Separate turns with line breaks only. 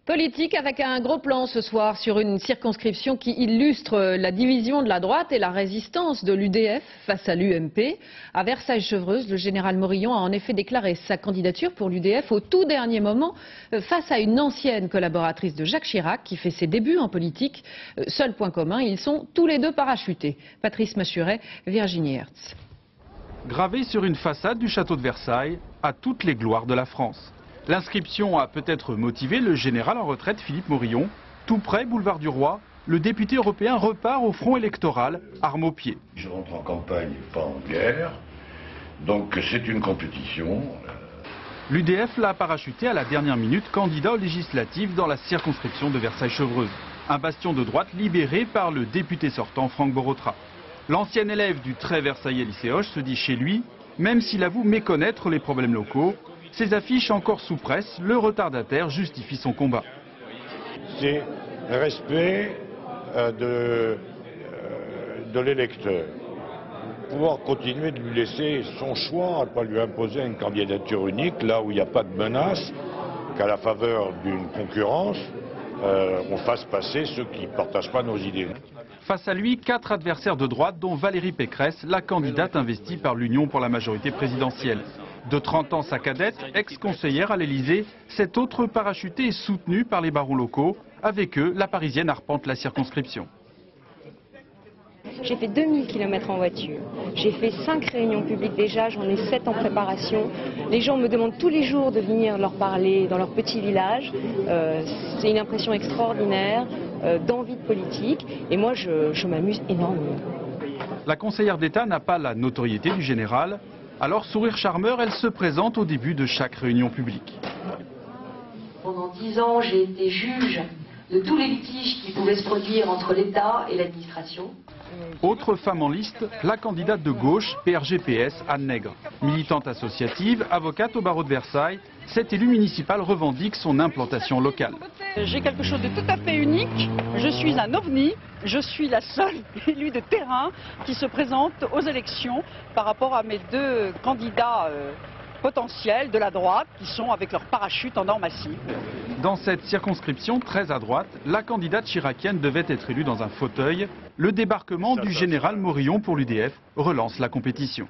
Politique avec un gros plan ce soir sur une circonscription qui illustre la division de la droite et la résistance de l'UDF face à l'UMP. À Versailles-Chevreuse, le général Morillon a en effet déclaré sa candidature pour l'UDF au tout dernier moment face à une ancienne collaboratrice de Jacques Chirac qui fait ses débuts en politique. Seul point commun, ils sont tous les deux parachutés. Patrice Massuret, Virginie Hertz.
Gravé sur une façade du château de Versailles, à toutes les gloires de la France. L'inscription a peut-être motivé le général en retraite Philippe Morillon. Tout près, boulevard du Roi, le député européen repart au front électoral, arme au pied.
Je rentre en campagne, pas en guerre, donc c'est une compétition.
L'UDF l'a parachuté à la dernière minute, candidat aux législatives dans la circonscription de Versailles-Chevreuse. Un bastion de droite libéré par le député sortant Franck Borotra. L'ancien élève du très versaillais lycée Hoche se dit chez lui, même s'il avoue méconnaître les problèmes locaux. Ces affiches encore sous presse, le retardataire justifie son combat.
C'est respect de l'électeur. Pouvoir continuer de lui laisser son choix, pas lui imposer une candidature unique, là où il n'y a pas de menace, qu'à la faveur d'une concurrence, on fasse passer ceux qui ne partagent pas nos idées.
Face à lui, 4 adversaires de droite, dont Valérie Pécresse, la candidate investie par l'Union pour la majorité présidentielle. De 30 ans, sa cadette, ex-conseillère à l'Elysée, cette autre parachutée est soutenue par les barons locaux. Avec eux, la Parisienne arpente la circonscription.
J'ai fait 2000 km en voiture, j'ai fait 5 réunions publiques déjà, j'en ai 7 en préparation. Les gens me demandent tous les jours de venir leur parler dans leur petit village. C'est une impression extraordinaire d'envie de politique et moi je m'amuse énormément.
La conseillère d'État n'a pas la notoriété du général. Alors, sourire charmeur, elle se présente au début de chaque réunion publique.
Pendant 10 ans, j'ai été juge de tous les litiges qui pouvaient se produire entre l'État et l'administration.
Autre femme en liste, la candidate de gauche, PRG-PS, Anne Nègre. Militante associative, avocate au barreau de Versailles, cette élue municipale revendique son implantation locale.
J'ai quelque chose de tout à fait unique, je suis un ovni, je suis la seule élue de terrain qui se présente aux élections par rapport à mes 2 candidats potentiels de la droite qui sont avec leur parachute en or massif.
Dans cette circonscription très à droite, la candidate chiracienne devait être élue dans un fauteuil. Le débarquement du général Morillon pour l'UDF relance la compétition.